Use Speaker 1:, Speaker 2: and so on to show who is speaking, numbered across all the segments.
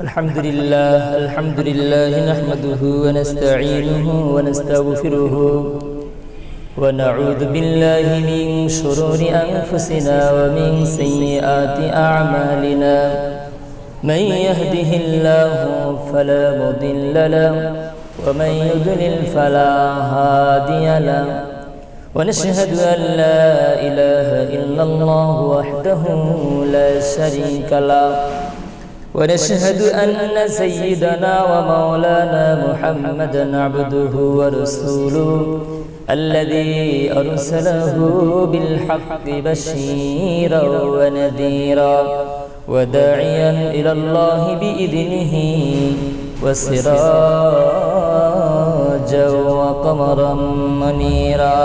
Speaker 1: الحمد لله نحمده ونستعينه ونستغفره ونعوذ بالله من شرور أنفسنا ومن سيئات أعمالنا من يهده الله فلا مضل له ومن يضلل فلا هادي له ونشهد أن لا إله إلا الله وحده لا شريك له ونشهد أن سيدنا ومولانا محمدا عبده ورسوله الذي أرسله بالحق بشيرا ونذيرا وداعيا إلى الله بإذنه وسراجا وقمرا منيرا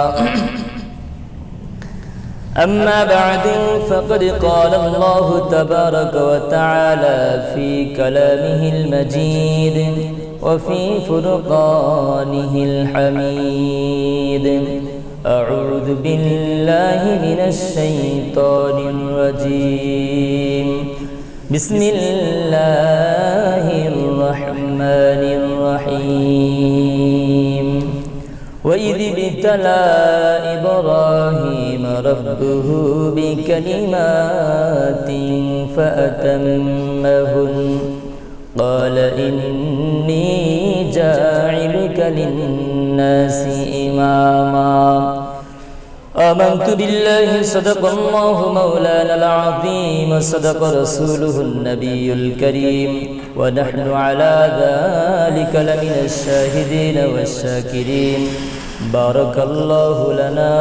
Speaker 1: أما بعد فقد قال الله تبارك وتعالى في كلامه المجيد وفي فرقانه الحميد أعوذ بالله من الشيطان الرجيم بسم الله الرحمن الرحيم وإذ ابتلى إبراهيم ربه بكلمات فأتمهن قال إني جاعلك للناس إماما آمنت بالله صدق الله مولانا العظيم صدق رسوله النبي الكريم ونحن على ذلك لمن الشاهدين والشاكرين بارك الله لنا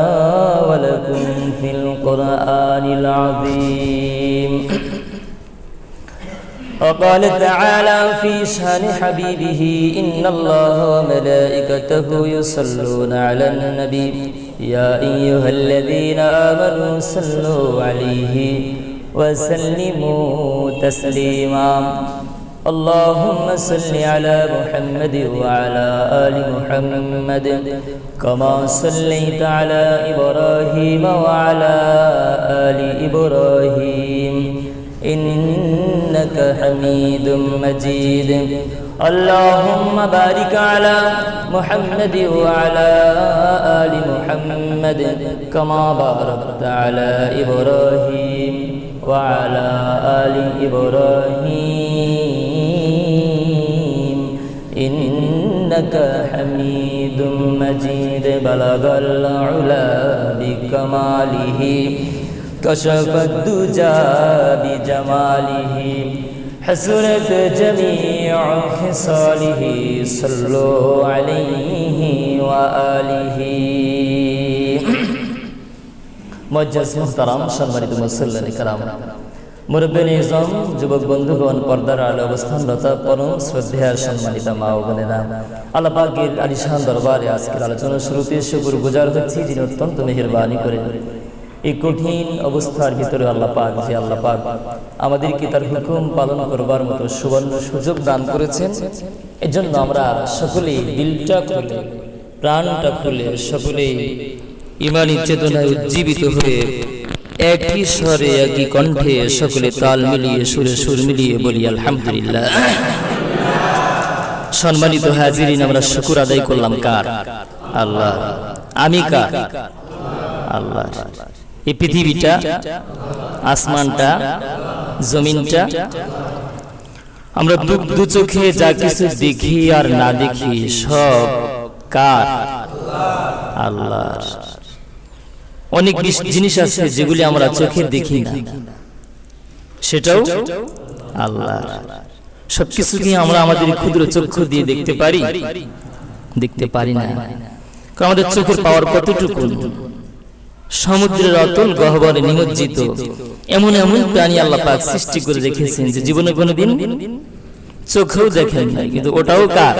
Speaker 1: ولكم في القرآن العظيم وقال تعالى في شأن حبيبه إن الله وملائكته يصلون على النبي يا أيها الذين آمنوا صلوا عليه وسلموا تسليما اللهم صل على محمد وعلى آل محمد كما صليت على إبراهيم وعلى آل إبراهيم إنك حميد مجيد اللهم بارك على محمد وعلى آل محمد كما باركت على إبراهيم وعلى آل إبراهيم إنك حميد مجيد بلغ العلا بكماله كشف الدجى بجماله حسنت جميع خصاله صلوا عليه وآله মুআজ্জাজ মুহতারাম সম্মানিত মুসল্লিন کرام মুরব্বিয়ান ইজম যুবক বন্ধুগণ পর্দার আলো অবস্থানরত পরম শ্রদ্ধেয় সম্মানিত মা ও বোনেরা আল্লাহ পাকের আলিশান দরবারে আজকের আলোচনা শুরুতে শুকরগুজার হচ্ছি যিনি অত্যন্ত মেহেরবানি করেন এই কঠিন অবস্থার ভিতরে আল্লাহ পাক আমাদেরকে তার হুকুম পালন করবার মতো সুবর্ণ সুযোগ দান করেছেন। এজন্য আমরা সকলেই দিলটা খুলে প্রাণটা খুলে সকলেই ঈমানি চেতনায় উজ্জীবিত হয়ে একই স্বরে একই কণ্ঠে সকলে তাল মিলিয়ে সুরে সুর মিলিয়ে বলি আলহামদুলিল্লাহ। সম্মানিত হাজিরিন, আমরা শুকর আদায় করলাম কার? আল্লাহ। আমি কার? আল্লাহ। এই পৃথিবীটা, আসমানটা, জমিনটা, আমরা দু চোখে যা কিছু দেখি আর না দেখি সব কার? আল্লাহ। অনেক জিনিস আছে যেগুলি আমরা চোখে দেখি না, সেটাও আল্লাহ। সবকিছু কি আমরা আমাদের ক্ষুদ্র চক্ষু দিয়ে দেখতে পারি? দেখতে পারি না। আমাদের চোখের পাওয়ার কতটুকু? সমুদ্রের অতল গহ্বরে নিমজ্জিত এমন এমন প্রাণী আল্লাহ পাক সৃষ্টি করে রেখেছেন যে জীবনে কোনোদিন চোখেও দেখেন নাই, কিন্তু ওটাও কার?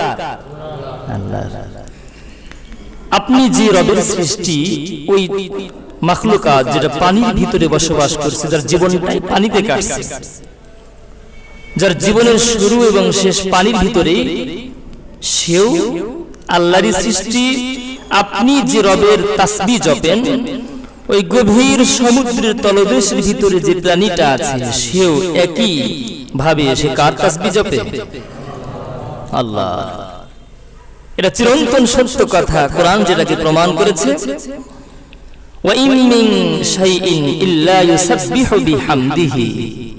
Speaker 1: আল্লাহ। আপনি যে রবের সৃষ্টি, ওই মাখলুকাত যেটা পানির ভিতরে বসবাস করছে, যার জীবনটাই পানিতে কাটছে, যার জীবনের শুরু এবং শেষ পানির ভিতরে, সেও আল্লাহরই সৃষ্টি। আপনি যে রবের তাসবিহ জপেন, ওই গভীর সমুদ্রের তলদেশের ভিতরে যে প্রাণীটা আছে সেও একই ভাবে সে কার তাসবিহ জপে? আল্লাহ। এটা চিরন্তন সত্য কথা, কোরআন যেটাকে প্রমাণ করেছে। ওয়া ইন মিন শাইইন ইল্লা ইউসাব্বিহু বিহামদিহি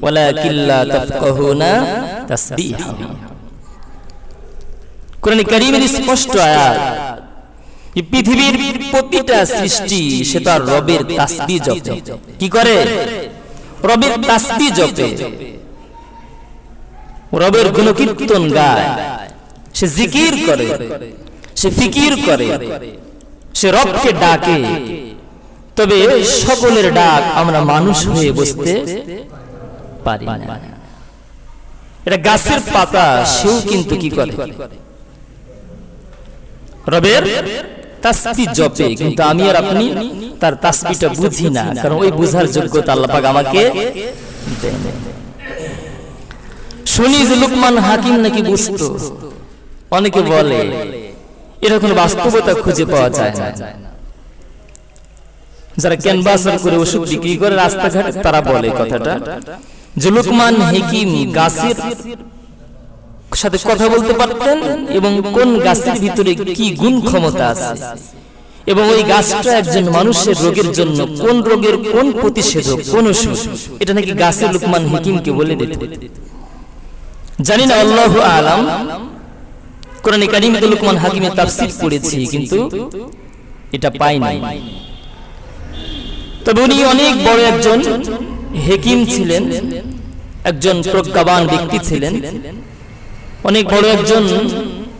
Speaker 1: ওয়ালাকিন লা তাফকাহুনা তাসবিহাহু। কোরআনে কারীমের স্পষ্ট আয়াত, এই পৃথিবীর প্রতিটা সৃষ্টি সে তার রবের তাসবিহ জপে। কি করে? রবের তাসবিহ জপে, রবের গুণকীর্তন গায়, সে জিকির করে, সে ফিকির করে, সে রবকে ডাকে। তবে সকলের ডাক আমরা মানুষ হয়ে বুঝতে পারি না। এটা গাছের পাতা, সেও কিন্তু কি করে? রবের তাসবিহ জপে, কিন্তু আমি আর আপনি তার তাসবিহটা বুঝি না, কারণ ওই বুঝার যোগ্যতা আল্লাহ পাক আমাকে দেন। শুনি যে লুকমান হাকিম নাকি বুঝতো, অনেকে বলে, এরকম বাস্তবতা খুঁজে পাওয়া যায় না। যারা ক্যানভাসার করে ওষুধ বিক্রি করে রাস্তাঘাটে, তারা বলে কথাটা যে লুকমান হাকিম গাছের সাথে কথা বলতে পারতেন এবং কোন গাছের ভিতরে কি গুণ ক্ষমতা আছে, এবং ওই গাছটা একজন মানুষের রোগের জন্য কোন রোগের কোন প্রতিষেধক, কোন ওষুধ, এটা নাকি গাছের লুকমান হাকিমকে বলে দিত। জানি না, আল্লাহু আলাম। কোরআনে কারীমে লুকমান হাকিমের তাফসীর পড়েছি, কিন্তু এটা পাই নাই। তবে উনি অনেক বড় একজন হাকিম ছিলেন, একজন প্রজ্ঞাবান ব্যক্তি ছিলেন, অনেক বড় একজন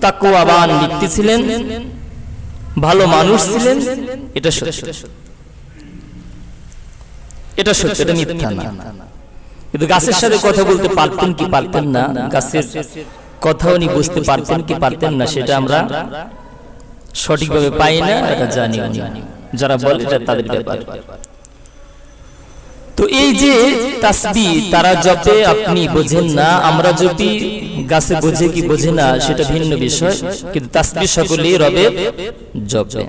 Speaker 1: তাকওয়াবান ব্যক্তি ছিলেন, ভালো মানুষ ছিলেন। এটা সত্য, এটা সত্য, এটা মিথ্যা না। কিন্তু গাছের সাথে কথা বলতে পারতেন কি পারতেন না, গাছের কথা উনি বুঝতে পারতেন কি পারতেন না, সেটা আমরা সঠিকভাবে পাই না, এটা জানি না। যারা বলে এটা তাদের ব্যাপার। তো এই যে তাসবিহ তারা জপে, আপনি বোঝেন না, আমরা জপি, গাছে বোঝে কি বোঝে না সেটা ভিন্ন বিষয়, কিন্তু তাসবিহ সকলেই রবের জপে।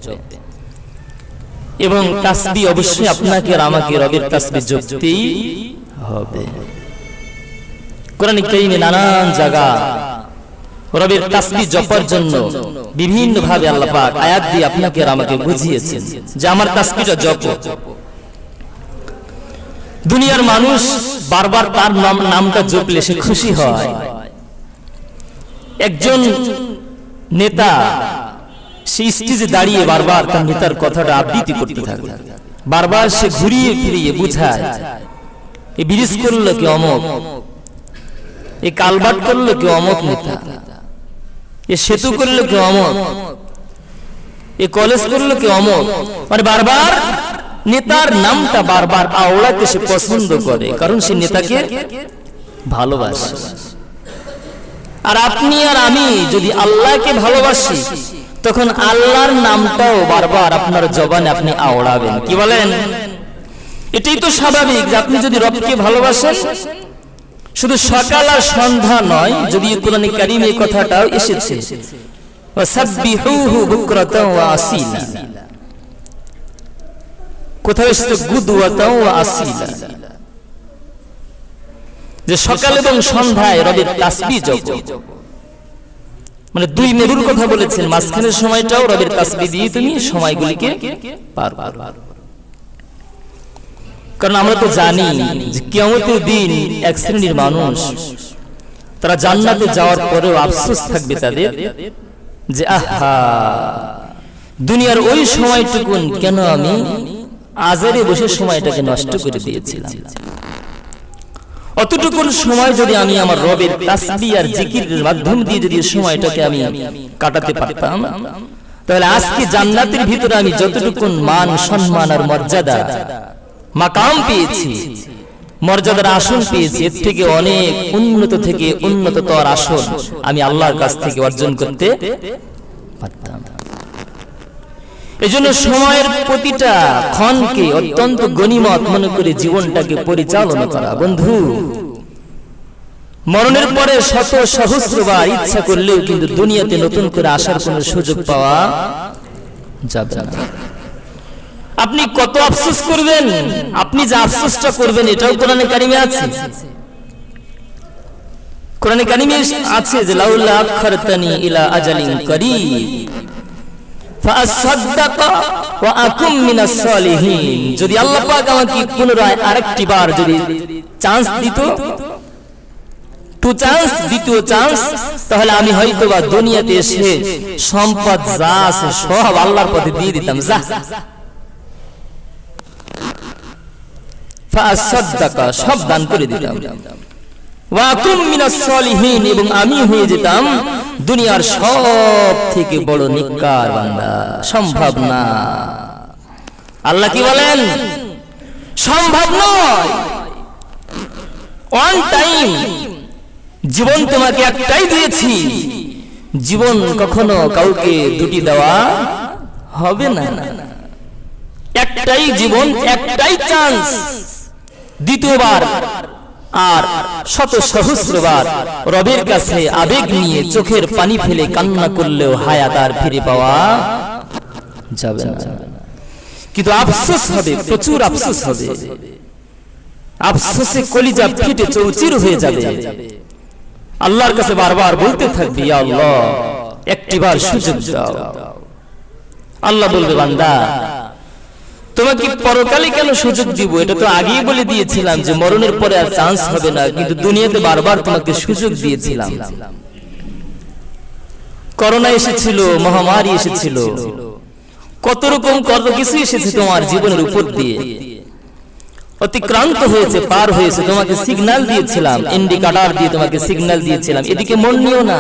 Speaker 1: এবং তাসবিহ অবশ্যই আপনাকে আর আমাকে রবের তাসবিহ জপতেই হবে। কোরআনে কারীমে নানান জায়গা রবের তাসবিহ জপার জন্য বিভিন্ন ভাবে আল্লাহ পাক আয়াত দিয়ে আপনাকে আর আমাকে বুঝিয়েছেন যে আমার তাসবিহটা জপো। দুনিয়ার মানুষ বারবার তার নামটা জপলে সে খুশি হয়। একজন নেতা সেই স্টেজে দাঁড়িয়ে বারবার তার নেতার কথাটা আবৃত্তি করতে থাকে, বারবার সে ঘুরিয়ে ফিরিয়ে বুঝায়, এই ব্রিজ করলো কি অমক, এই কালভার্ট করলো কি অমক নেতা, এ সেতু করলো কি অমক, এ কলেজ করলো কি অমক। মানে বারবার নেতার নামটা বারবার আওড়াতে সে পছন্দ করে, কারণ সে নেতাকে ভালোবাসে। আর আপনি আর আমি যদি আল্লাহকে ভালোবাসি, তখন আল্লাহর নামটাও বারবার আপনার জবানে আপনি আওড়াবেন। কি বলেন? এটাই তো স্বাভাবিক যে আপনি যদি রবকে ভালোবাসেন, শুধু সকাল আর সন্ধ্যা নয়, যদি কোরআনে কারীমে এই কথাটাও এসেছে, ওয়াসাব্বিহুহু বুকরাতাও ওয়া আসিলা, কোথাও এসেছে গুদওয়াতাও ওয়া আসিলা, যে সকাল এবং সন্ধ্যায় রবের তাসবিহ জপো। মানে দুই মেরুর কথা বলেছেন, মাঝখানের সময়টাও রবের তাসবিহ দিয়ে তুমি সময়গুলিকে পার করো। কারণ আমরা তো জানি যে কিয়ামতের দিন এক শ্রেণীর মানুষ, তারা জান্নাতে যাওয়ার পরেও আফসোস থাকবে তাদের যে আহা, দুনিয়ার ওই সময়টুকুন কেন আমি আজারে বসে সময়টাকে নষ্ট করে দিয়েছিলাম। অতটুকুন সময় যদি আমি আমার রবের তাসবিহ আর জিকিরের মাধ্যম দিয়ে যদি সময়টাকে আমি কাটাতে পারতাম, তাহলে আজকে জান্নাতের ভিতরে আমি যতটুকুন মান সম্মান আর মর্যাদা মাকাম পেয়েছি, মর্যাদার আসন পেয়েছি, এর থেকে অনেক উন্নত থেকে উন্নততর আসন আমি আল্লাহর কাছ থেকে অর্জন করতে পারতাম। এজন্য সময়ের প্রতিটা ক্ষণকে অত্যন্ত গনিমত মনে করে জীবনটাকে পরিচালনা করা। বন্ধু, মরণের পরে শত সহস্রবার ইচ্ছা করলেও কিন্তু দুনিয়াতে নতুন করে আসার কোনো সুযোগ পাওয়া যাবে না। আপনি কত আফসোস করবেন, আপনি যে আফসোসটা করবেন এটাও কোরআনে কারিমে আছে। কোরআনে কারিমে আছে যে লাউলা আখরতানি ইলা আজালিন করিব ফাসাদদাকা ওয়া আকুম মিনাস সালিহিন। যদি আল্লাহ পাক আমাকে পুনরায় আরেকটি বার যদি চান্স দিত, দ্বিতীয় চান্স, তাহলে আমি হয়তোবা দুনিয়াতে এসে সম্পদ যা আছে সব আল্লাহর পথে দিয়ে দিতাম। যা ফাসাদদাকা, সব দান করে দিতাম। ওয়া আকুম মিনাস সালিহিন, এবং আমি হয়ে যেতাম দুনিয়ার সব থেকে বড় নেককার বান্দা। সম্ভব না। আল্লাহ কি বলেন? সম্ভব নয়। ওয়ান টাইম, জীবন তোমাকে একটাই দিয়েছি, জীবন কখনো কাউকে দুটি দেওয়া হবে না। একটাই জীবন, একটাই চান্স। দ্বিতীয়বার আর শত সহস্রবার রবের কাছে আবেগ নিয়ে চোখের পানি ফেলে কান্না করলেও হায়াত আর ফিরে পাওয়া যাবে না। কিন্তু আফসোস হবে, প্রচুর আফসোস হবে। আফসোসে কলিজা ফেটে চৌচির হয়ে যাবে। আল্লাহর কাছে বারবার বলতে থাকবি, ইয়া আল্লাহ একটিবার সুযোগ দাও। আল্লাহ বলবে, বান্দা তোমাকে পরকালে কেন সুযোগ দিব? এটা তো আগেই বলে দিয়েছিলাম যে মরণের পরে আর চান্স হবে না, কিন্তু দুনিয়াতে বারবার তোমাকে সুযোগ দিয়েছিলাম। করোনা এসেছিল, মহামারী এসেছিল, কত রকম কত কিছু এসেছে তোমার জীবনের উপর দিয়ে, অতিক্রান্ত হয়েছে, পার হয়েছে। তোমাকে সিগন্যাল দিয়েছিলাম, ইন্ডিকেটর দিয়ে তোমাকে সিগন্যাল দিয়েছিলাম, এদিকে মন নিও না,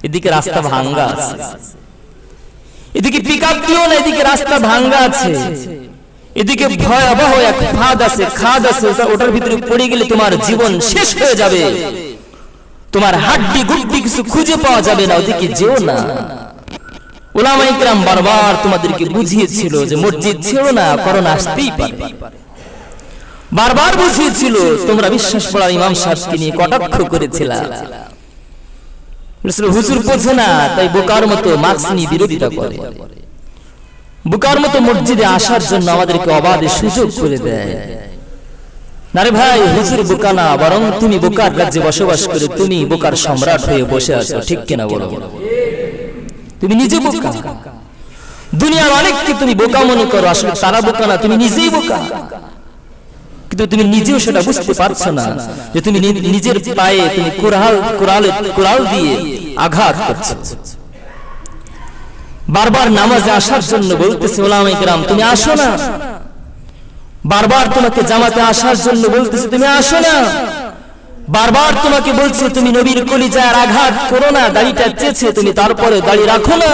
Speaker 1: এদিকে রাস্তা ভাঙ্গা আছে। এদিকে পিকআপ দিও না, এদিকে রাস্তা ভাঙ্গা আছে। এদিকে ভয়াবহ এক খাদ আছে, ওটার ভিতরে পড়ে গেলে তোমার জীবন শেষ হয়ে যাবে, তোমার হাড্ডি গুড্ডি কিছু খুঁজে পাওয়া যাবে না, ওদিকে যেও না। উলামায়ে কিরাম বারবার তোমাদেরকে বুঝিয়েছিল যে মসজিদ ছেড়ো না, করোনা আসতেই পারে। বারবার বুঝিয়েছিল, তোমরা বিশ্বাস পড়ার ইমাম সাহেবকে নিয়ে কটাক্ষ করেছিল। হুজুর বোঝে না, তাই বোকার মতো মাস্ক নিয়ে বিরোধিতা করে, বোকার মতো মসজিদে আসার জন্য আমাদেরকে অবাধে সুযোগ করে দেয়। না রে ভাই, হুজুর বোকা না, বরং তুমি বোকার রাজ্যে বসবাস করে তুমি বোকার সম্রাট হয়ে বসে আছো। ঠিক কিনা বলো? তুমি নিজে বোকা। দুনিয়ার অনেককে তুমি বোকা মনে করো, আসলে তারা বোকা না, তুমি নিজেই বোকা। কিন্তু তুমি নিজেও সেটা বুঝতে পারছো না যে তুমি নিজের পায়ে তুমি কুড়াল দিয়ে আঘাত করছো। বারবার নামাজে আসার জন্য বলতেছে উলামায়ে কেরাম তুমি আসো না, বারবার তোমাকে জামাতে আসার জন্য বলতেছে তুমি আসো না, বারবার তোমাকে বলছে তুমি নবীর কলিজায় আঘাত করো না, দাড়িটা চেয়েছে তুমি তারপরে দাড়ি রাখো না,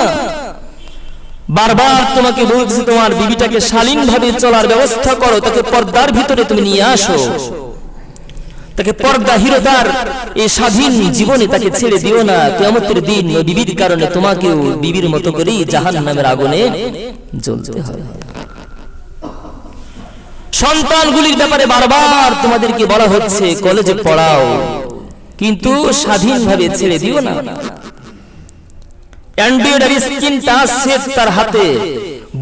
Speaker 1: বারবার তোমাকে বলছে তোমার বিবিটাকে শালীনভাবে চলার ব্যবস্থা করো, তাকে পর্দার ভিতরে তুমি নিয়ে আসো, তাকে পর্দাহীনতার এই স্বাধীন জীবনে তাকে ছেড়ে দিও না। কিয়ামতের দিন বিবির কারণে তোমাকেও বিবির মতো করেই জাহান্নামের আগুনে জ্বলতে হবে। সন্তানগুলির ব্যাপারে বারবার তোমাদেরকে বলা হচ্ছে কলেজে পড়াও, কিন্তু স্বাধীনভাবে ছেড়ে দিও না। অ্যান্ড্রয়েড স্ক্রিন টাচ সেট তার হাতে,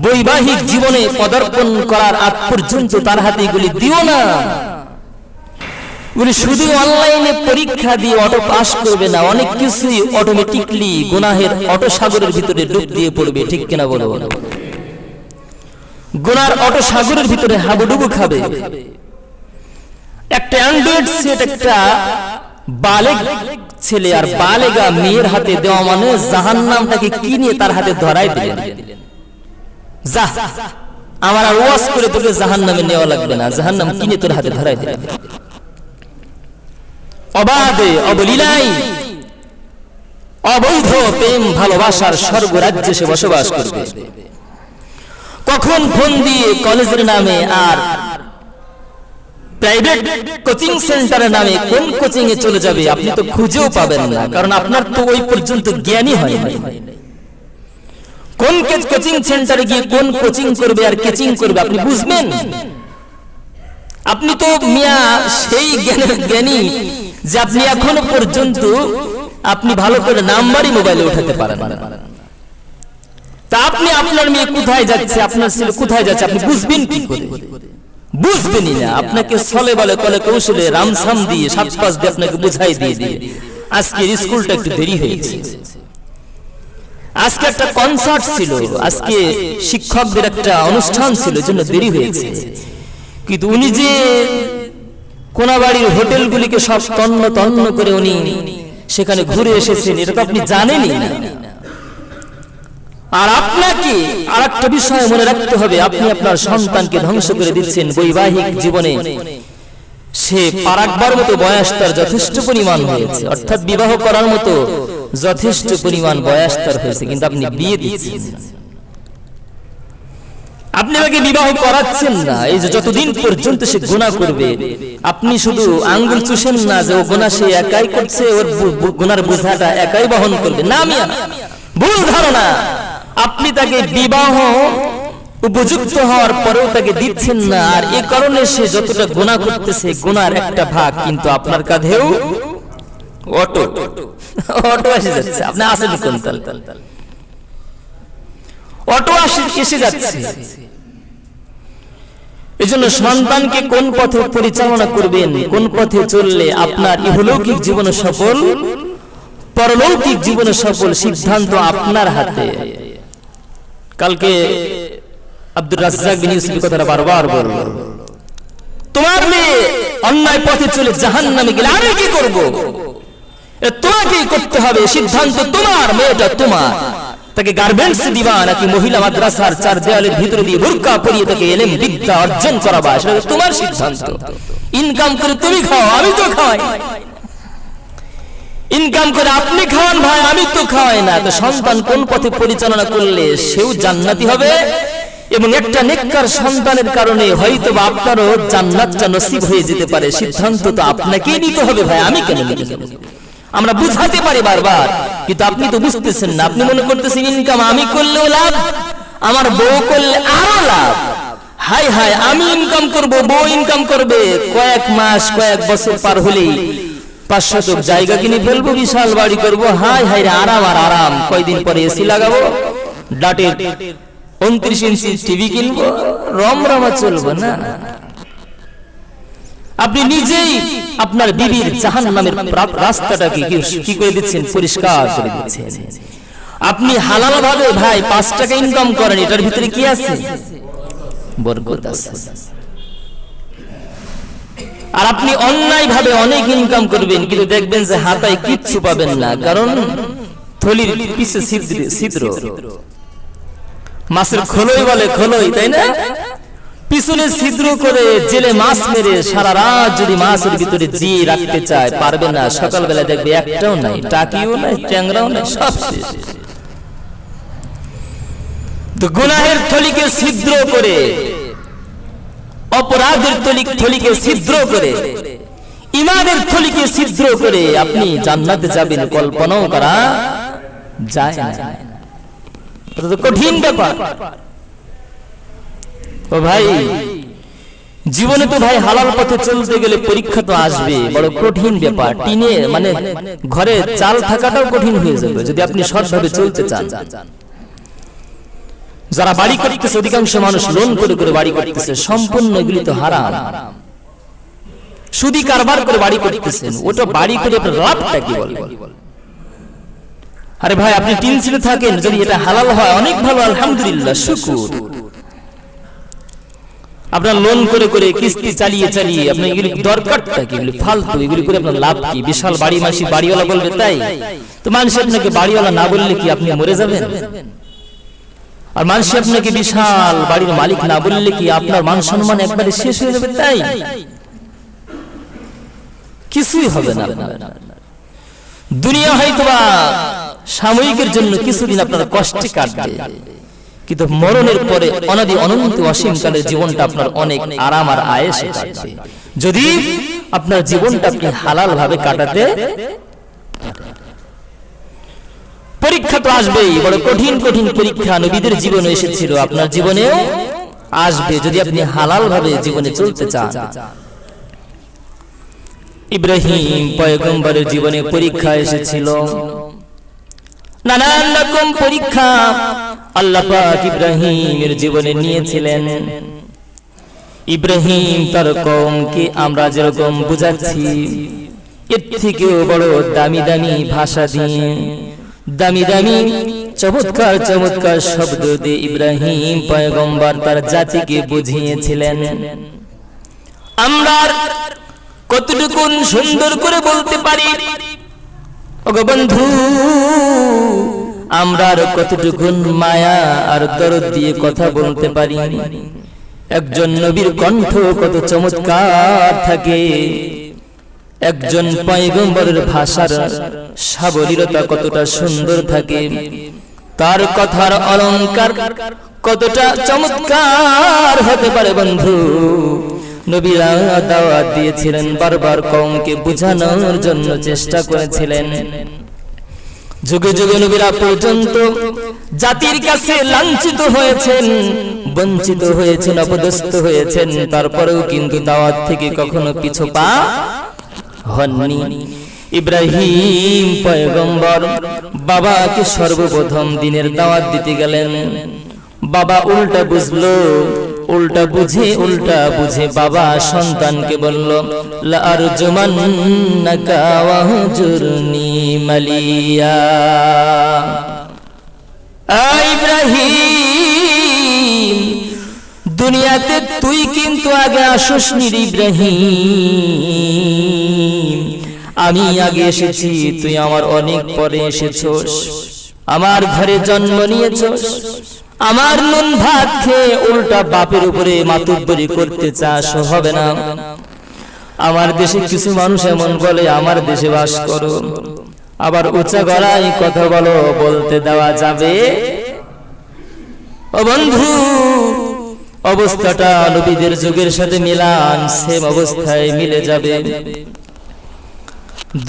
Speaker 1: বৈবাহিক জীবনে পদার্পণ করার আগ পর্যন্ত তার হাতে এগুলি দিও না। শুধু অনলাইনে পরীক্ষা দিয়ে অটো পাস করবে না, অনেক কিছুই অটোমেটিকলি গুনাহের অটো সাগরের ভিতরে ডুব দিয়ে পড়বে। ঠিক কিনা বলো? গুনার অটো সাগরের ভিতরে হাবুডুবু খাবে। একটা অ্যান্ড্রয়েড সেট একটা বালেগ ছেলে আর বালেগা মেয়ের হাতে দেওয়া মানে জাহান্নামটাকে কিনে তার হাতে ধরাই দিলেন। যা, আমার আর ওয়াজ করে তোকে জাহান্নামে নেওয়া লাগবে না, জাহান্নাম কিনে তোর হাতে ধরাই দিলেন। অবাধে অবলীলায় অবৈধ প্রেম ভালোবাসার স্বর্গরাজ্যে সে বসবাস করবে। কখন ফোন দিয়ে কলেজের নামে আর প্রাইভেট কোচিং সেন্টারের নামে কোন কোচিং এ চলে যাবে আপনি তো খুঁজেও পাবেন না, কারণ আপনার তো ওই পর্যন্ত জ্ঞানই হয় না। কোন কোচিং সেন্টারে গিয়ে কোন কোচিং করবে আর কোচিং করবে আপনি বুঝবেন? আপনি তো মিয়া সেই জ্ঞানী যে আপনি এখনো পর্যন্ত আপনি ভালো করে নাম্বারই মোবাইলে উঠাতে পারেন না। তা আপনি আপনার মেয়ে কোথায় যাচ্ছে, আপনার ছেলে কোথায় যাচ্ছে আপনি বুঝবেন কি করে? বুঝবেনই না। আপনাকে ছলে বলে কলে কৌশলে রামসাম দিয়ে 7-5 দিয়ে আপনাকে বুঝাই দিয়ে আজকে স্কুলটা একটু দেরি হয়েছে, আজকে একটা কনসার্ট ছিল, আজকে শিক্ষকদের একটা অনুষ্ঠান ছিল, জন্য দেরি হয়েছে। কিন্তু উনি যে কোনাবাড়ির হোটেলগুলিকে সব তন্ন তন্ন করে উনি সেখানে ঘুরে এসেছেন, এটা তো আপনি জানেনই না। আর আপনাকে আরেকটা বিষয় মনে রাখতে হবে, আপনি আপনার সন্তানকে ধ্বংস করে দিচ্ছেন বৈবাহিক জীবনে। সে পারাকবার মতো বয়স তার যথেষ্ট পরিমাণ হয়েছে, অর্থাৎ বিবাহ করার মতো যথেষ্ট পরিমাণ বয়স তার হয়েছে, কিন্তু আপনি বিয়ে দিচ্ছেন, আপনি তাকে বিবাহ করাচ্ছেন না। এই যে যতদিন পর্যন্ত সে গুনাহ করবে, আপনি শুধু আঙ্গুল চুষেন না যে ও গুনাহ সে একাই করছে, ওর গুনার বোঝাটা একাই বহন করবে না। মিয়া, ভুল ধারণা। আপনি তাকে বিবাহ উপযুক্ত হওয়ার পরেও তাকে দিচ্ছেন না, আর এই কারণে সে যতটা গুনাহ করতেছে গুনার একটা ভাগ কিন্তু আপনার কাঁধেও অটো এসে যাচ্ছে। আপনি আসেন কোন তাল অটো এসে যাচ্ছে। এজন্য সন্তানকে কোন পথে পরিচালনা করবেন, কোন পথে চললে আপনার ইহলৌকিক জীবনে সফল, পরলৌকিক জীবনে সফল, সিদ্ধান্ত আপনার হাতে। কালকে আব্দুর রাজ্জাক বিন ইউসুফ কথাটা বারবার বলল, তোমার মেয়ে অন্যায় পথে চলে জাহান্নামে গেলে আমি কি করব? তোমাকেই করতে হবে, সিদ্ধান্ত তোমার, মেয়েটা তোমার। তাকে গার্মেন্টস দিবা নাকি মহিলা মাদ্রাসার 4 দেওয়ালের ভিতরে দিয়ে বুরকা পরিয়ে তাকে ইলম বিদ্যা অর্জন করাবা, সেটা তোমার সিদ্ধান্ত। ইনকাম করে তুমি খাও, আমি তো খাওয়াই। ইনকাম করে আপনি খাওয়ান ভাই, আমি তো খাওয়াই না। তো সন্তান কোন পথে পরিচালনা করলে সেও জান্নাতি হবে, এবং একটা নেককার সন্তানের কারণে হয়তো বা আপনারও জান্নাতটা নসিব হয়ে যেতে পারে। সিদ্ধান্ত তো আপনাকেই নিতে হবে ভাই, আমি কেন নিতে যাব? আমরা বুঝাতে পারি বারবার, কিন্তু আপনি তো বুঝতেছেন না। আপনি মনে করতেছেন ইনকাম আমি করলেও লাভ, আমার বউ করলে আরো লাভ। হাই হাই, আমি ইনকাম করব, বউ ইনকাম করবে, কয়েক মাস কয়েক বছর পার হলেই 5 শতক জায়গা কিনে ফেলবো, বিশাল বাড়ি করব। হাই হাই রে, আরাম আর আরাম। কয়দিন পরে এসি লাগাবো, ডাটের 29 ইঞ্চি টিভি কিনবো, রমরমা চলবো না। আপনি নিজেই আপনার বিবির জাহান্নামের রাস্তাটাকে কি করে দিচ্ছেন? পরিষ্কার করে দিচ্ছেন। আপনি হালাল ভাবে ভাই 5 টাকা ইনকাম করেন, এটার ভিতরে কি আছে? বরকত আছে। আর আপনি অন্যায় ভাবে অনেক ইনকাম করবেন, কিন্তু দেখবেন যে হাতায় কিচ্ছু পাবেন না, কারণ থলির পিছে ছিদ্র। মাছের খোলই বলে খোলই, তাই না? পিছনে ছিদ্র করে জেলে মাছ মেরে সারা রাত যদি মাছের ভিতরে জিয়ে রাখতে চায় পারবে না। সকালবেলা দেখবে একটাও নাই, টাকিও নাই, ট্যাংরাও নাই, সব শেষ। তো গুনাহের থলিকে ছিদ্র করে, অপরাধের থলিকে ছিদ্র করে, ঈমানের থলিকে ছিদ্র করে আপনি জান্নাতে যাবেন কল্পনাও করা যায় না। এটা তো কঠিন ব্যাপার। ও ভাই, জীবনে তো ভাই হালাল পথে চলতে গেলে পরীক্ষা তো আসবে, বড় কঠিন ব্যাপার। টিনে মানে ঘরে চাল থাকাটাও কঠিন হয়ে যাবে যদি আপনি সৎভাবে চলতে চান। যারা বাড়ি করতেছে, অধিকাংশ মানুষ লোন করে করে বাড়ি করতেছে, সম্পূর্ণ এগুলি তো হারাম। সুদি কারবার করে বাড়ি করতেছেন, ওটা বাড়ি করে আপনার লাভটা কি বলবো? আরে ভাই, আপনি টিন ছেড়ে থাকেন, যদি এটা হালাল হয় অনেক ভালো, আলহামদুলিল্লাহ, শুকর। আপনার লোন করে করে কিস্তি চালিয়ে চালিয়ে আপনি এগুলি দরকারটা কি? এগুলি ফালতু, এগুলি করে আপনার লাভ কি? বিশাল বাড়ি মাসি বাড়িওয়ালা বলবে, তাই তো মানুষ আপনাকে বাড়িওয়ালা না বললে কি আপনি মরে যাবেন? আর মানুষ আপনাকে বিশাল বাড়ির মালিক না বললে কি আপনার মান সম্মান একবারে শেষ হয়ে যাবে? তাই কিছুই হবে না। দুনিয়া হয়তোবা সাময়িকের জন্য কিছুদিন আপনার কষ্টে কাটবে, কিন্তু মরণের পরে অনাদি অনন্ত অসীম কালের জীবনটা আপনার অনেক আরাম আর আয়েশে কাটবে, যদি আপনার জীবনটা আপনি হালাল ভাবে কাটাতে। পরীক্ষা তো আসবেই, বড় কঠিন কঠিন পরীক্ষা নবীদের জীবনে এসেছিল, আপনার জীবনেও আসবে যদি আপনি হালাল ভাবে জীবনে চলতে চান। ইব্রাহিম পয়গম্বরের জীবনে পরীক্ষা এসেছিল, নানান রকম পরীক্ষা আল্লাহ পাক ইব্রাহিমের জীবনে নিয়েছিলেন। ইব্রাহিম তার কওমকে আমরা যেরকম বুঝাচ্ছি, এর থেকেও বড় দামি দামি ভাষা দিয়ে, দামি দামি চমৎকার চমৎকার শব্দ দিয়ে ইব্রাহিম পয়গম্বর তার জাতিকে বুঝিয়েছিলেন। আমরা কতটুকু সুন্দর করে বলতে পারি ওগো বন্ধু, আমরা কতটুকু মায়া আর দরদ দিয়ে কথা বলতে পারি। একজন নবীর কণ্ঠ কত চমৎকার থাকে, একজন পয়গম্বরের ভাষার সাবলীলতা কতটা সুন্দর থাকে, তার কথার অলংকার কতটা চমৎকার হতে পারে। বন্ধু, নবীরা দাওয়াত দিয়েছিলেন, বারবার কওমকে বোঝানোর জন্য চেষ্টা করেছিলেন। যুগে যুগে নবীরা পর্যন্ত জাতির কাছে লাঞ্ছিত হয়েছেন, বঞ্চিত হয়েছেন, অপদস্থ হয়েছেন, তারপরেও কিন্তু দাওয়াত থেকে কখনো পিছু পা হননি। ইব্রাহিম পয়গম্বর বাবাকে সর্বপ্রথম দিনের দাওয়াত দিতে গেলেন। বাবা উল্টা বুঝলো, উল্টা বুঝে বাবা সন্তানকে বলল, লা আরজুমান্নাকা ওয়াহজুরনি মালিয়া। ইব্রাহিম, দুনিয়াতে তুই কিন্তু আগে আসসনি ইব্রাহিম, আমি আগে এসেছি, তুই আমার অনেক পরে এসেছস। আমার ঘরে জন্ম নিয়েছস, আমার নুন ভাত খেয়ে উল্টা বাপের উপরে মাতুব্বরি করতে চাস, হবে না। আমার দেশে কিছু মানুষ এমন বলে, আমার দেশে বাস করো, আবার উঁচা গলায় কথা বলো, বলতে দেওয়া যাবে? ও বন্ধু, অবস্থাটা নবীদের যুগের সাথে মিলান, সেম অবস্থায় মিলে যাবে।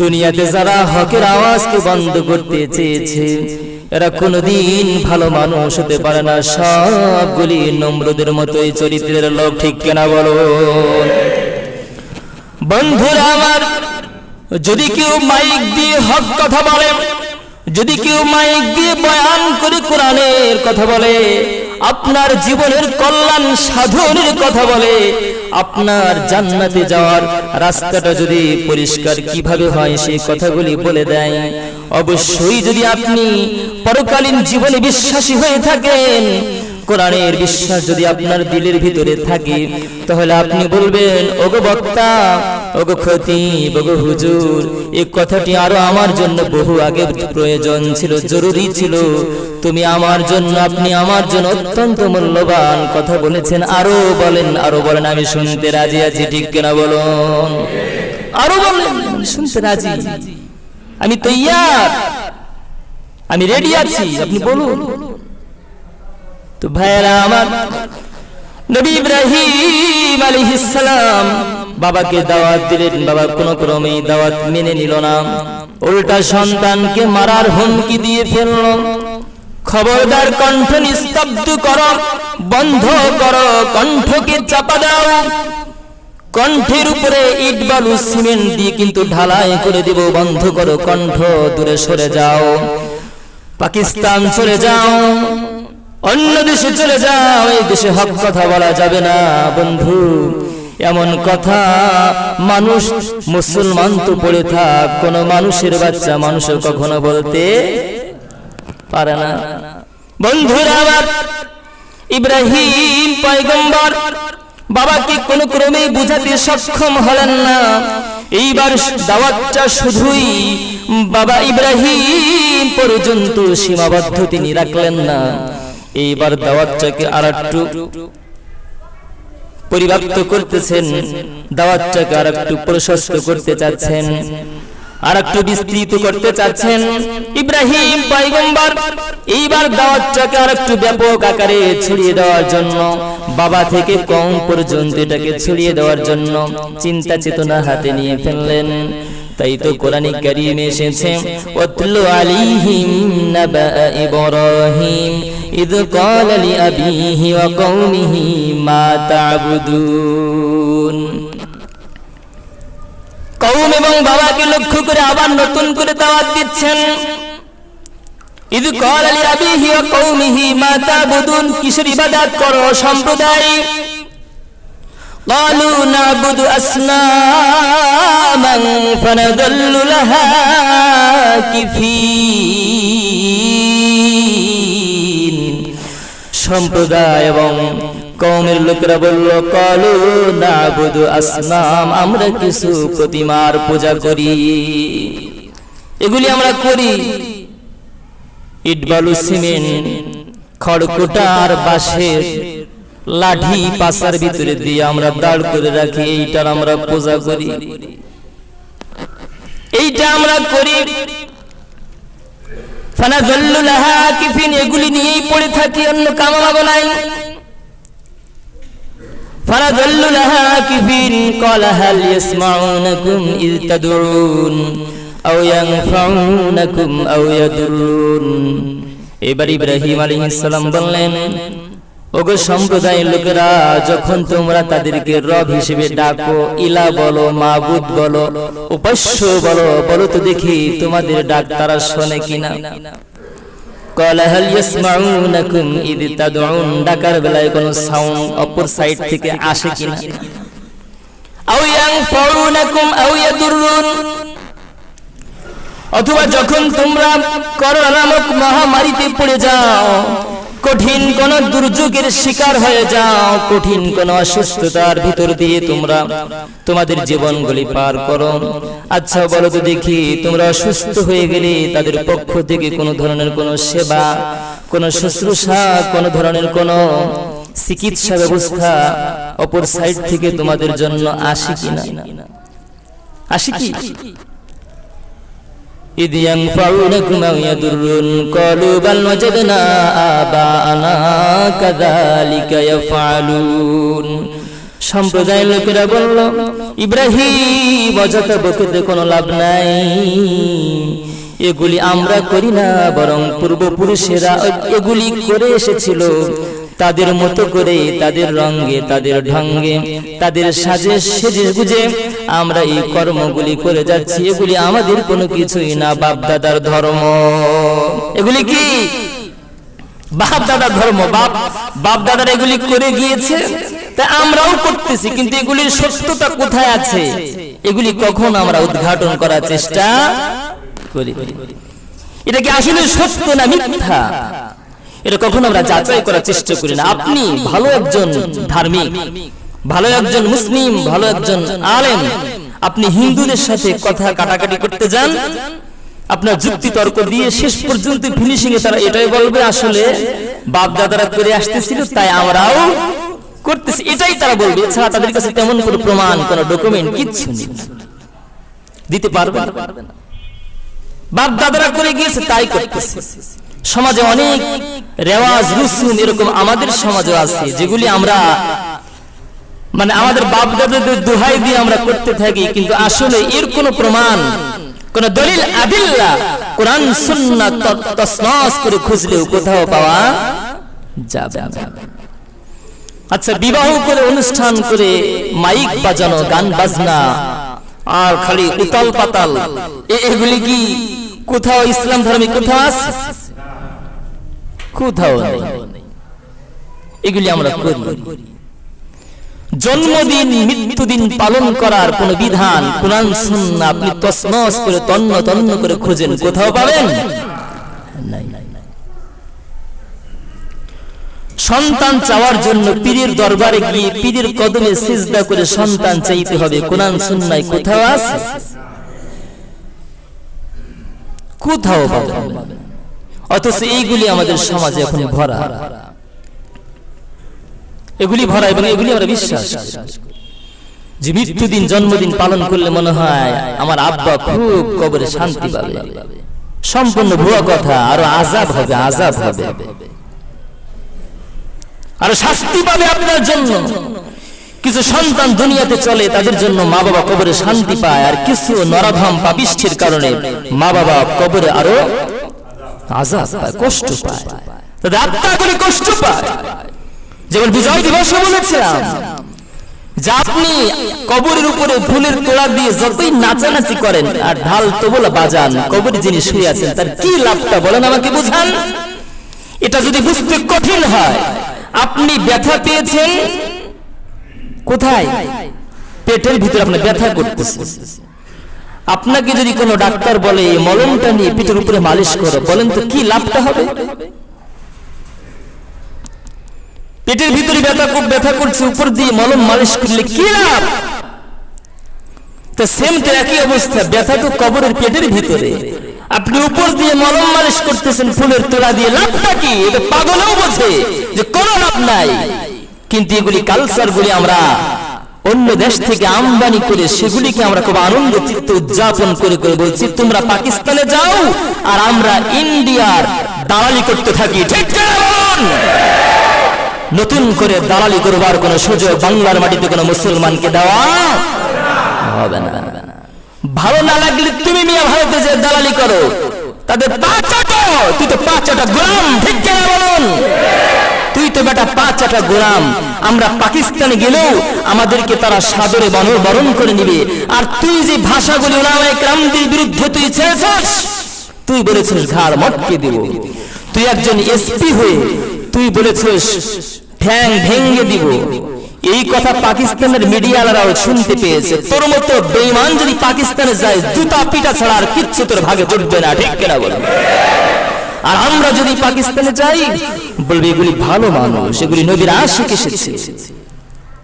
Speaker 1: দুনিয়াতে যারা হকের আওয়াজকে বন্ধ করতে চেয়েছে, এরা কোনদিন ভালো মানুষ হতে পারে না, সবগুলি নমরুদের মতোই চরিত্রের লোক, ঠিক কিনা বলো? বন্ধুরা আমার, যদি কেউ মাইক দিয়ে হক কথা বলে, যদি কেউ মাইক দিয়ে বয়ান করে কোরআনের কথা বলে, আপনার জীবনের কল্যাণ সাধনের কথা বলে, আপনার জান্নাতে যাওয়ার রাস্তাটা যদি পরিষ্কার কিভাবে হয় সেই কথাগুলি বলে দেয়, অবশ্যই যদি আপনি পরকালীন জীবনে বিশ্বাসী হয়ে থাকেন, কোরআনের বিশ্বাস যদি আপনার দিলের ভিতরে থাকে, তাহলে আপনি বলবেন, ওগো বক্তা, ওগো খতিব, ওগো হুজুর, এই কথাটি আরো আমার জন্য বহু আগে প্রয়োজন ছিল, জরুরি ছিল। তুমি আমার জন্য, আপনি আমার জন্য অত্যন্ত মূল্যবান কথা বলেছেন। আরো বলেন, আরো বলেন, আমি শুনতে রাজি আছি, ঠিক কিনা বলুন? আরো বলেন, শুনতে রাজি, আমি তৈয়ার, আমি রেডি আছি, আপনি বলুন। তো ভাইরা আমার, নবী ইব্রাহিম আলাইহিস সালাম বাবাকে দাওয়াত দিলেন, বাবা কোনো ক্রমে দাওয়াত মেনে নিল না, উল্টা সন্তানকে মারার হুমকি দিয়ে ফেলল। খবরদার, কণ্ঠ নিস্তব্ধ করো, বন্ধ করো, কণ্ঠকে চাপা দাও, কণ্ঠের উপরে ইট বালু সিমেন্ট দিয়ে কিন্তু ঢালাই করে দেব, বন্ধ করো কণ্ঠ, দূরে সরে যাও, পাকিস্তান চলে যাও, অন্য দেশে চলে যাও, এই দেশে হক কথা বলা যাবে না। বন্ধু, এমন কথা মানুষ, মুসলমান তো পড়ে থাক, কোন মানুষের বাচ্চা মানুষও কখনো বলতে পারে না। বন্ধুরা আমার, ইব্রাহিম পয়গম্বর বাবাকে কোন ক্রমে বুঝাতে সক্ষম হলেন না। এইবার দাওয়াতটা শুধুই বাবা ইব্রাহিম পর্যন্ত সীমাবদ্ধ তিনি রাখলেন না, এইবার দাওয়াতটাকে আরেকটু পরিব্যাপ্ত করতেছেন, দাওয়াতটাকে আরেকটু প্রশস্ত করতে চাচ্ছেন, আরেকটু বিস্তৃত করতে চাচ্ছেন। ইব্রাহিম পয়গম্বর এইবার দাওয়াতটাকে আরেকটু ব্যাপক আকারে ছড়িয়ে দেওয়ার জন্য, বাবা থেকে কম পর্যন্ত এটাকে ছড়িয়ে দেওয়ার জন্য চিন্তা চেতনা হাতে নিয়ে ফেললেন। তাই তো কোরআনে কারীমে এসেছে, ওয়াতলু আলাইহিম নাবা ইব্রাহিম ইয ক্বালা লিআবিহি ওয়া কওমিহি মা তা'বুদুন। কওম এবং বাবাকে লক্ষ্য করে আবার নতুন করে দাওয়াত দিচ্ছেন। ইদ ক্বালা লিআবিহি ওয়া কওমিহি মা তা'বুদুন, কিসের ইবাদত করো সম্প্রদায়? ক্বালু না'বুদু আসনামান ফানাযাল্লু লাহা কিফিন। সম্প্রদায় এবং কওমের লোকেরা বলল, ক্বালু না'বুদু আসনাম, আমরা কিছু প্রতিমার পূজা করি, এগুলি আমরা করি। ইট বালু সিমেন্ট খড়কুটার বাঁশের লাঠি পাশার ভিতরে দিয়ে আমরা দাঁড় করে রাখি, এইটার আমরা পূজা করি, এইটা আমরা করি। ফানাযাল্লু লাহা কিফিন, এগুলি নিয়েই পড়ে থাকি, অন্য কামাবো নাই। ফানাযাল্লু লাহা কিফিন ক্বালা হাল ইয়াসমাউনাকুম ইয তাদউন আও ইয়ানফাউনাকুম আও ইয়াদুররুন। এবার ইব্রাহিম আলাইহিস সালাম বললেন, ওগো সম্প্রদায়ের লোকেরা, যখন তোমরা তাদেরকে রব হিসেবে ডাকো, ইলা বলো, মাবুদ বলো, উপাস্য বলো, বলো তো দেখি তোমাদের ডাক তারা শোনে কিনা। ক্বালা হাল ইয়াসমাউনাকুম ইয তাদউন, ডাকার বেলায় কোনো সাউন্ড অপর সাইড থেকে আসে কিনা। আও ইয়ানফাউনাকুম আও ইয়াদুররুন, অথবা যখন তোমরা করোনা নামক মহামারীতে পড়ে যাও, কঠিন কোন দুর্যোগের শিকার হয়ে যাও, কঠিন কোন অসুস্থতার ভিতর দিয়ে তোমরা তোমাদের জীবনগুলি পার করো, আচ্ছা বলো তো দেখি তোমরা অসুস্থ হয়ে গেলে তাদের পক্ষ থেকে কোনো ধরনের কোনো সেবা, কোনো শুশ্রূষা, কোনো ধরনের কোনো চিকিৎসা ব্যবস্থা অপর সাইড থেকে তোমাদের জন্য আসে কিনা? আসে কি? ইদ ইয়ানফাউনাকুম আও ইয়াদুররুন ক্বালু বাল ওয়াজাদনা আবাআনা কাযালিকা ইয়াফআলুন। সম্প্রদায়ের লোকেরা বলল, ইব্রাহিম, অযথা বকে কোনো লাভ নাই, এগুলি আমরা করি না, বরং পূর্বপুরুষেরা এগুলি করে এসেছিল, তাদের মতো করে, তাদের রঙে, তাদের ঢঙ্গে, তাদের সাজে সেজে গুজে আমরা এই কর্মগুলি করে যাচ্ছি, এগুলি আমাদের কোনো কিছুই না, বাপ দাদার ধর্ম। এগুলি কি? বাপ দাদার ধর্ম। বাপ দাদার এগুলি করে গিয়েছে, তাই আমরাও করতেছি, কিন্তু এগুলির সত্যতা কোথায় আছে, এগুলি কখন আমরা উদ্ঘাটন করার চেষ্টা করি? এটা কি আসলে সত্য না মিথ্যা, এটা কখন আমরা যাচাই করার চেষ্টা করি না। আপনি ভালো একজন ধার্মিক, ভালো একজন মুসলিম, ভালো একজন আলেম, আপনি হিন্দুদের সাথে কথা কাটাকাটি করতে যান, আপনার যুক্তি তর্ক দিয়ে শেষ পর্যন্ত ফিনিশিং এ তারা এটাই বলবে, আসলে বাপ দাদারা করে আসতেছিল তাই আমরাও করতেছি, এটাই তারা বলবে। এছাড়া তাদের কাছে তেমন কোনো প্রমাণ, কোনো ডকুমেন্ট কিচ্ছু নেই, দিতে পারবে না। বাপ দাদারা করে গিয়েছে তাই করতেছে। সমাজে অনেক রেওয়াজ রুসুম এরকম আমাদের সমাজে আছে, যেগুলি আমরা মানে আমাদের বাপ দাদাদের দোহাই দিয়ে আমরা করতে থাকি, কিন্তু আসলে এর কোনো প্রমাণ, কোন দলিল আদিল্লা কোরআন সুন্নাহ তসনস করে খুঁজলেও কোথাও পাওয়া যাবে না। আচ্ছা, বিবাহ করে, অনুষ্ঠান করে মাইক বাজানো, গান বাজনা আর খালি উতাল পাতাল, এগুলি কি কোথাও ইসলাম ধর্মে কোথাও আছে? কোথাও নেই। এগুলি আমরা করি। জন্মদিন, মৃত্যুদিন পালন করার কোন বিধান কোরআন সুন্নাহ আপনি তসনস করে তন্ন তন্ন করে খুঁজেন, কোথাও পাবেন নাই। সন্তান চাওয়ার জন্য পীরের দরবারে গিয়ে পীরের কদমে সিজদা করে সন্তান চাইতে হবে, কোরআন সুন্নাহ কোথাও আছে? কোথাও পাবেন। অথচ এইগুলি আমাদের সমাজে এখন ভরা, এগুলি ভরা, এবং এগুলি আমরা বিশ্বাস যে মৃত্যুদিন জন্মদিন পালন করলে মনে হয় আমার আব্বা খুব কবরে শান্তি পাবে। সম্পূর্ণ ভুয়া কথা। আরো আযাব হবে, আযাব হবে, আর শাস্তি পাবে আপনার জন্য। কিছু সন্তান দুনিয়াতে চলে, তাদের জন্য মা বাবা কবরে শান্তি পায়, আর কিছু নরাধম পাপিষ্ঠের কারণে মা বাবা কবরে আরো আযাব পায়, কষ্ট পায়, তাদের আত্মা করে কষ্ট পায়। যেমন বিজয় দিবসে বলেছিলাম, যে আপনি কবরের উপরে ফুলের তোড়া দিয়ে যতই নাচানাচি করেন আর ঢাল তবলা বাজান, কবরে যিনি শুয়ে আছেন তার কি লাভটা বলেন আমাকে বুঝান। এটা যদি বুঝতে কঠিন হয়, আপনি ব্যথা পেয়েছেন কোথায়? পেটের ভিতরে আপনার ব্যথা করতেছে। আপনাকে যদি কোনো ডাক্তার বলে এই মলমটা নিয়ে পেটের উপরে মালিশ করো, বলেন তো কি লাভটা হবে? পেটের ভিতরে ব্যথা করছে, উপর দিয়ে মলম মালিশ করলে কি লাভ? তো সেম তো একই অবস্থা, ব্যথা তো কবরের পেটের ভিতরে, আপনি উপর দিয়ে মলম মালিশ করতেছেন ফুলের তোড়া দিয়ে, লাভটা কি? এটা পাগলও বোঝে যে কোনো লাভ নাই। কিন্তু এগুলি কালচারগুলি আমরা অন্য দেশ থেকে আমদানি করে সেগুলিকে আমরা খুব আনন্দ চিত্তে উদযাপন করে করে বলছি তোমরা পাকিস্তানে যাও আর আমরা ইন্ডিয়ার দালালি করতে থাকি। ঠিক না? নতুন করে দালালি করবার কোন সুযোগ বাংলার মাটিতে কোন মুসলমানকে দেওয়া হবে না। ভালো না লাগলে তুমি মিয়া ভারতে যে দালালি করো, তাদের পা চাটো, তুই তো পা চাটা গোলাম। ঠিক না বলুন? তুই তো বেটা পা চাটা গোলাম। আমরা পাকিস্তানে গেলেও আমাদেরকে তারা সাদরে বরণ করে নিবে। আর তুই যে ভাষাগুলি উলামায়ে কেরামদের বিরুদ্ধে তুই ছেড়েছিস, তুই বলেছিস ঘাড় মটকে দিব। তুই একজন এসপি হয়ে তুই বলেছিস ঠ্যাং ভেঙে দিব। এই কথা পাকিস্তানের মিডিয়ালারাও শুনতে পেয়েছে। তোর মতো বেঈমান যদি পাকিস্তানে যায়, জুতা পিটা ছাড়া আর কিচ্ছু তোর ভাগে জুটবে না। ঠিক কিনা বল? আর আমরা যদি পাকিস্তানে যাই, বলবে এগুলি ভালো মানুষ, এগুলি নবীর আশিক এসেছে,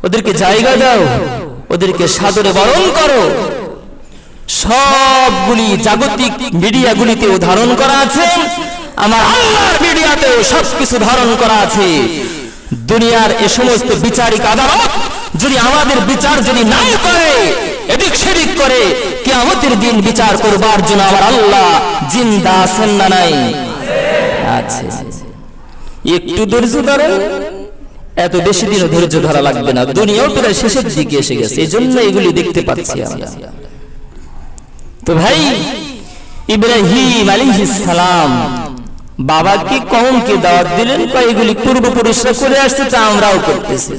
Speaker 1: ওদেরকে জায়গা দাও, ওদেরকে সাদরে বরণ করো। সবগুলি জাগতিক মিডিয়াগুলিতেও ধারণ করা আছে, আমার আল্লাহর মিডিয়াতেও সবকিছু ধারণ করা আছে। দুনিয়ার এ সমস্ত বিচারিক আদালত যদি আমাদের বিচার যদি না করে, এদিক সেদিক করে, কিয়ামতের দিন বিচার করবার জন্য আমার আল্লাহ জিন্দা আছেন না নাই? আছে। একটু ধৈর্য ধরেন, এত বেশি দিন ধৈর্য ধরা লাগবে না। দুনিয়াও প্রায় শেষের দিকে এসে গেছে, এই জন্য এগুলি দেখতে পাচ্ছি আমরা। তো ভাই, ইব্রাহিম আলাইহিস সালাম বাবাকে কওমকে দাওয়াত দিলেন, এগুলি পূর্বপুরুষরা করে আসছে, তা আমরাও করতেছি।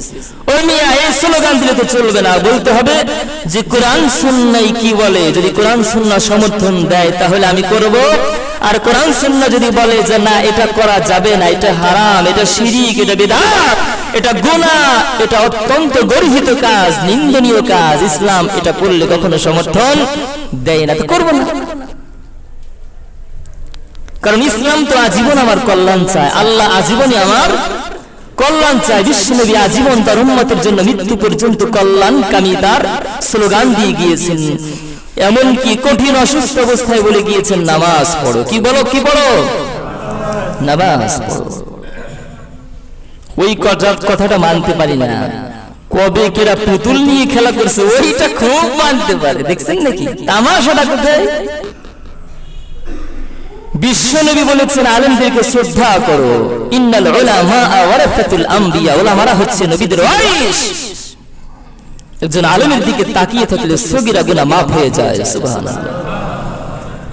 Speaker 1: ওই মিয়া এই স্লোগান দিলে তো চলবে না, বলতে হবে যে কোরআন সুন্নাহ কি বলে। যদি কোরআন সুন্নাহ সমর্থন দেয় তাহলে আমি করব, আর কোরআন সুন্নাহ যদি বলে যে না এটা করা যাবে না, এটা হারাম, এটা শিরক, এটা বিদআত, এটা গুনাহ, এটা অত্যন্ত গর্হিত কাজ, নিন্দনীয় কাজ, ইসলাম এটা করলে কখনো সমর্থন দেয় না, তো করব না। কারণ ইসলাম তো আজীবন আমার কল্যাণ চায়, আল্লাহ আজীবনই আমার কল্যাণ চায়। বিশ্বনবী আজীবন তার উম্মতের জন্য মৃত্যু পর্যন্ত কল্যাণকামী তার স্লোগান দিয়ে গিয়েছেন। এমনকি কঠিন অসুস্থ অবস্থায় বলে গিয়েছেন নামাজ পড়ো। কি বলো? কি পড়ো? নামাজ পড়ো। ওই কথাটা মানতে পারি না। কবে কেরা পুতুল নিয়ে খেলা করছে ওইটা খুব মানতে পারে, দেখছেন নাকি? তামাশাটা কোথায়? বিশ্বনবী বলেছেন আলেমদেরকে শ্রদ্ধা করো, ইন্নাল উলামা ওয়ারাসাতুল আম্বিয়া, উলামারা হচ্ছে নবীদের ওয়ারিস। একজন আলেমের দিকে তাকিয়ে থাকলে সগীরা গুনাহ মাফ হয়ে যায়। সুবহানাল্লাহ।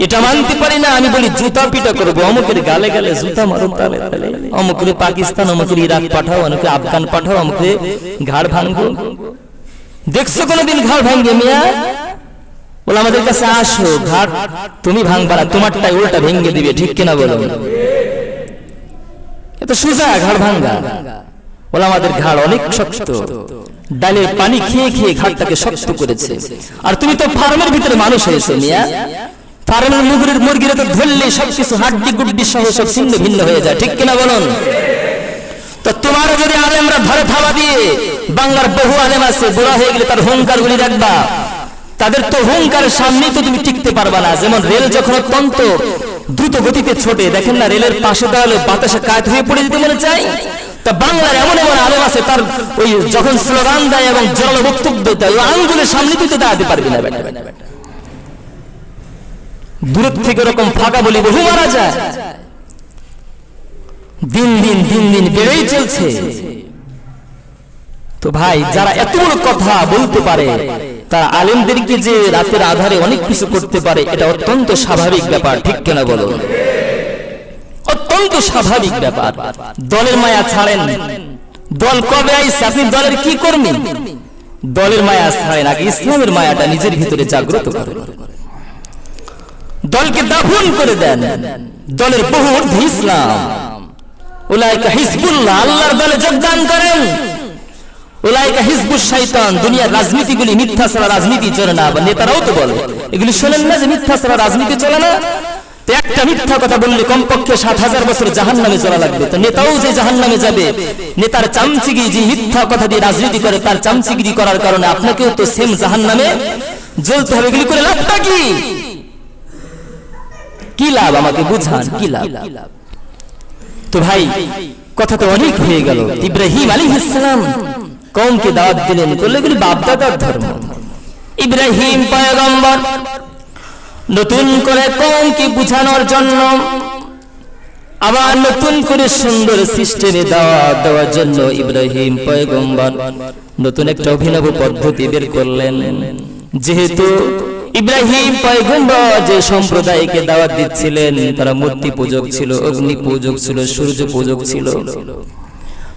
Speaker 1: এটা মানতে পারি না, আমি বলি জুতা পিটা করব, অমুকের গালে গালে জুতা মারো, তালে তালে, অমুকের পাকিস্তান, অমুকের ইরাক পাঠাও, অমুকে আফগান পাঠাও, অমুকে ঘাড় ভাঙবো। দেখছো কোনদিন ঘাড় ভাঙবে মিয়া? বলে আমাদের কাছে আসো, ঘাট তুমি ভাঙবা না, তোমারটাই উল্টা ভেঙে দিবে। ঠিক কিনা বলো? এত সোজা ঘাড় ভাঙা। বলে আমাদের ঘাড় অনেক শক্ত, ডালের পানি খেয়ে খেয়ে ঘাটটাকে শক্ত করেছে। আর তুমি তো ফার্মের ভিতরে মানুষ হয়েছে মিয়া, ফার্মের মুরগিরা তো ধরলে সবকিছু হাড্ডি গুড্ডি সহ সব ছিন্ন ভিন্ন হয়ে যায়। ঠিক কিনা বলুন? তো তোমার যদি আলেমরা ধরে থাবা দিয়ে, বাংলার বহু আলেম আছে, বুড়া হয়ে গেলে তার হুঙ্কার গুলি রাখবা, তাদের তো হুঙ্কারের সামনে তো তুমি টিকতে পারবা না। যেমন রেল যখন অত্যন্ত দ্রুত গতিতে ছোটে, দেখেন না রেলের পাশে দাঁড়ালে বাতাসে কাত হয়ে পড়ে যেতে মনে চায়। তা বাংলার এমন এমন আলেম আছে, তার ওই যখন স্লোগান দেয় এবং জোরালো বক্তব্য দেয়, ওই আঙ্গুলের সামনে তুই তো দাঁড়াতে পারবি না বেটা। দূর থেকে এরকম ফাঁকা বলি বহু মারা যায়। দিন দিন বেড়েই চলছে। তো ভাই, যারা এত বড় কথা বলতে পারে, তারা আলেমদেরকে যে রাতের আধারে অনেক কিছু করতে পারে, এটা অত্যন্ত স্বাভাবিক ব্যাপার। ঠিক কিনা বলো? অত্যন্ত স্বাভাবিক ব্যাপার। দলের মায়া ছাড়েন, দল কবে আইছে? আপনি দলের কি কর্মী? দলের মায়া ছাড়েন, আগে ইসলামের মায়াটা নিজের ভিতরে জাগ্রত করেন। দলকে দাফন করে দেন, দলের বহু ঊর্ধ্বে ইসলাম। উলাইকা হিজবুল্লাহ, আল্লাহর দলে যোগদান করেন। উলাইকা হিজবুশ শয়তান, দুনিয়ার রাজনীতিগুলি মিথ্যা ছাড়া রাজনীতি চলে না। বা নেতারাও তো বলে, এগুলি শোনেন না যে মিথ্যা ছাড়া রাজনীতি চলে না? তো একটা মিথ্যা কথা বললে কমপক্ষে ৭,০০০ বছর জাহান্নামে চলা লাগবে। তো নেতাও যে জাহান্নামে যাবে, নেতার চামচিগিরি, যে মিথ্যা কথা দিয়ে রাজনীতি করে তার চামচিগিরি করার কারণে আপনাকেও তো সেম জাহান্নামে জ্বলতে হবে। এগুলি করে লাভটা কি? কি লাভ আমাকে বুঝান, কি লাভ? তো ভাই কথা তো অনেক হয়ে গেল। ইব্রাহিম আলাইহিস সালাম কওমকে দাওয়াত দিলেন, বললেন এগুলি বাপ-দাদার ধর্ম। ইব্রাহিম পয়গম্বর নতুন করে কওমকে বুঝানোর জন্য, আবার নতুন করে সুন্দর সিস্টেমে দাওয়াত দেওয়ার জন্য ইব্রাহিম পয়গম্বর নতুন একটা অভিনব পদ্ধতি বের করলেন। যেহেতু ইব্রাহিম পয়গম্বর যে সম্প্রদায়কে দাওয়াত দিচ্ছিলেন তারা মূর্তি পূজক ছিল, অগ্নি পূজক ছিল, সূর্য পূজক ছিল,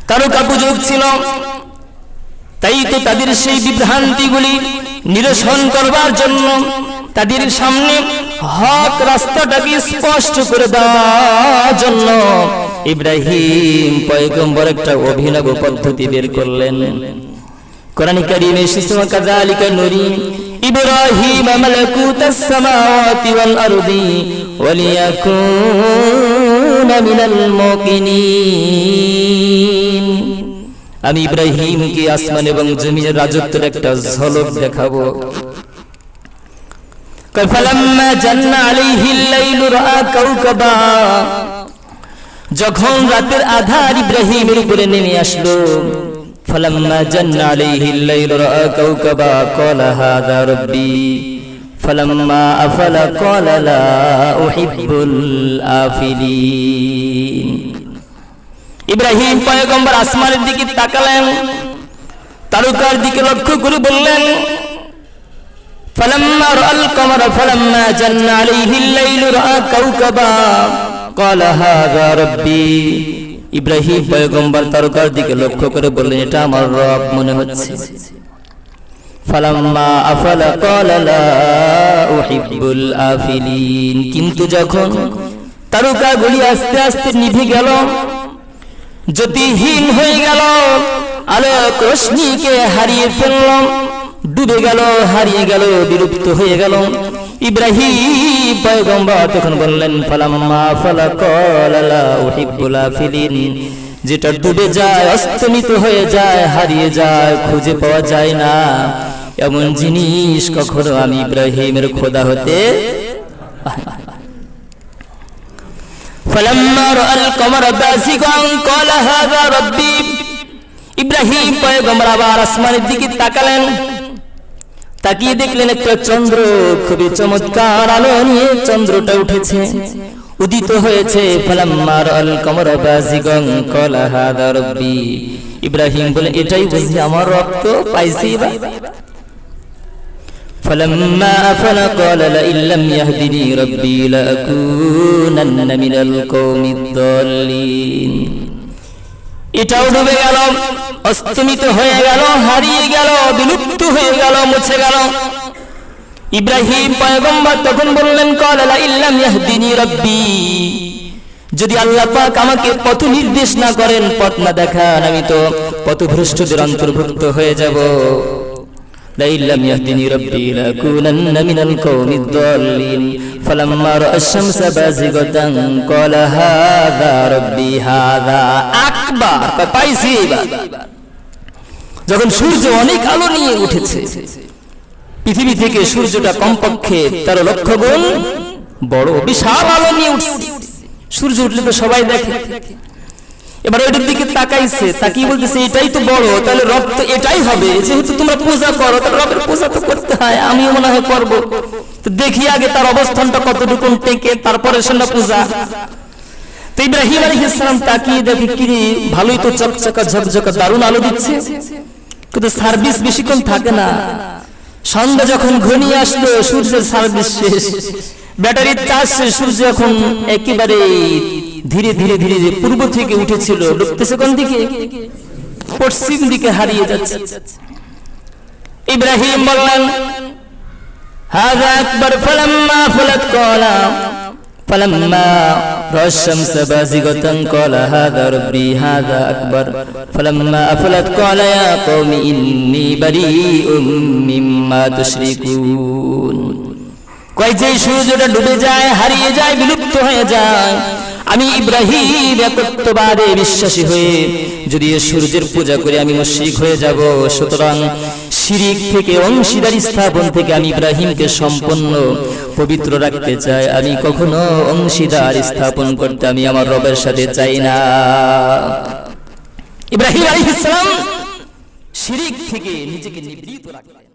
Speaker 1: তারকা পূজক ছিল। তাই তো তাদের সেই বিভ্রান্তিগুলি নিরসন করবার জন্য, তাদের সামনে হক রাস্তাটাকে স্পষ্ট করে দেওয়ার জন্য ইব্রাহিম পয়গম্বর একটা অভিনব পদ্ধতি বের করলেন। কোরআন কারীমে এসেছে কাযালিকা নুরি ইব্রাহিম মালাকুতাস সামাওয়াতি ওয়াল আরদি ওয়ালিয়াকুনা মিনাল মুকিনিন। আমি ইব্রাহিমকে আসমান এবং জমিনের রাজত্বের একটা ঝলক দেখাবো। ফালাম্মা জান্না আলাইহিল লাইলু রাআ কাওকাবা, যখন রাতের আধার ইব্রাহিমের উপরে নেমে আসলো, ফালাম্মা জান্না আলাইহিল লাইলু রাআ কাওকাবা ক্বালা হাযা রাব্বি ফালাম্মা আফালা ক্বালা লা উহিব্বুল আফিলিন। ইব্রাহিম পয়গম্বর আসমানের দিকে তাকালেন, তারকার দিকে লক্ষ্য করে বললেন ফালাম্মা রাআল কমারা ফালাম্মা জান্না আলাইহিল লাইলু রাআ কাওকাবা ক্বালা হাযা রাব্বি। ইব্রাহিম পয়গম্বর তারকার দিকে লক্ষ্য করে বললেন এটা আমার রব মনে হচ্ছে। ফালাম্মা আফালা ক্বালা লা উহিব্বুল আফিলিন। কিন্তু যখন তারকাগুলি আস্তে আস্তে নিভে গেল, জ্যোতিহীন হয়ে গেল, আলোক রশ্মিকে হারিয়ে ফেলল, ডুবে গেল, হারিয়ে গেল, বিলুপ্ত হয়ে গেল, ইব্রাহিম পয়গম্বর তখন বললেন ফালাম্মা আফালা ক্বালা লা উহিব্বুল আফিলিন। যেটা ডুবে যায়, অস্তমিত হয়ে যায়, হারিয়ে যায়, খুঁজে পাওয়া যায় না, এমন জিনিস কখনো আমি ইব্রাহিমের খোদা হতে। ফালাম্মা রাআল কমারা বাযিগান ক্বালা হাযা রাব্বি। ইব্রাহিম পয়গম্বর আবার আসমানের দিকে তাকালেন, তাকিয়ে দেখলেন একটা চন্দ্র, খুবই চমৎকার আলো নিয়ে চন্দ্রটা উঠেছে, উদিত হয়েছে। ফালাম্মা রাআল কমারা বাযিগান ক্বালা হাযা রাব্বি। ইব্রাহিম বলে এটাই বুঝি আমার রব, তো পাইছি বা। ফালাম্মা আফালা ক্বালা লা ইল্লাম ইয়াহদিনি রাব্বি লাআকুনান্না মিনাল কওমিদ দাল্লিন। এটাও ডুবে গেল, অস্তমিত হয়ে গেল, হারিয়ে গেল, বিলুপ্ত হয়ে গেল, মুছে গেল। ইব্রাহিম পয়গম্বর তখন বললেন ক্বালা লা ইল্লাম ইয়াহদিনি রাব্বি, যদি আল্লাহ পাক আমাকে পথ নির্দেশ না করেন, পথ না দেখান, আমি তো পথভ্রষ্টদের অন্তর্ভুক্ত হয়ে যাব। লা ইল্লাম ইয়াহদিনি রাব্বি লাকুনান্না মিনাল কওমিদ দাল্লিন। ফালাম্মা রাআ আশ-শামসা বাযিগাতান ক্বালা হাযা রাব্বি হাযা আকবার। পাইছি এবার। যখন সূর্য অনেক আলো নিয়ে উঠেছে, পৃথিবী থেকে সূর্যটা কমপক্ষে 13 লক্ষ গুণ বড়, বিশাল আলো নিয়ে উঠছে। সূর্য উঠলে তো সবাই দেখে। এবার ওইটার দিকে তাকাইছে, তাকিয়ে বলতেছে এটাই তো বড়, তাহলে রব তো এটাই হবে, যেহেতু তোমরা পূজা করো তাহলে রবের পূজা তো করতে হয়, আমিও মনে হয় করবো। তো দেখি আগে তার অবস্থানটা কতটুকু টেকে, তারপরে সেটা পূজা। তো ইব্রাহিম আলাইহিস সালাম তাকিয়ে দেখে কি ভালোই তো চকচকা ঝকঝকা দারুণ আলো দিচ্ছে, কিন্তু সার্ভিস বেশিক্ষণ থাকে না। সন্ধ্যা যখন ঘনিয়ে আসলো, সূর্যের সার্ভিস শেষ, ব্যাটারির চার্জ শেষ, সূর্য এখন একেবারে ধীরে ধীরে ধীরে পূর্ব থেকে উঠেছিল, ডুবতেছে কোন দিকে? পশ্চিম দিকে হারিয়ে যাচ্ছে। ইব্রাহিম বললেন হাযা আকবার ফালাম্মা ফালাত ক্বালা فلما رأى الشمس بازغة قال هذا ربي هذا أكبر فلما أفلت قال يا قوم إني بريء مما تشركون কয় যে সূর্যটা ডুবে যায়, হারিয়ে যায়, বিলুপ্ত হয়ে যায়, আমি ইব্রাহিম একত্ববাদে বিশ্বাসী হয়ে যদি সূর্যের পূজা করে আমি মুশরিক হয়ে যাব, সুতরাং শিরিক থেকে, অংশীদারি স্থাপন থেকে আমি ইব্রাহিমকে সম্পূর্ণ পবিত্র রাখতে চাই। আমি কখনো অংশীদার স্থাপন করতে আমি আমার রবের সাথে চাই না। ইব্রাহিম আলাইহিস সালাম শিরিক থেকে নিজেকে নিবৃত রাখলেন।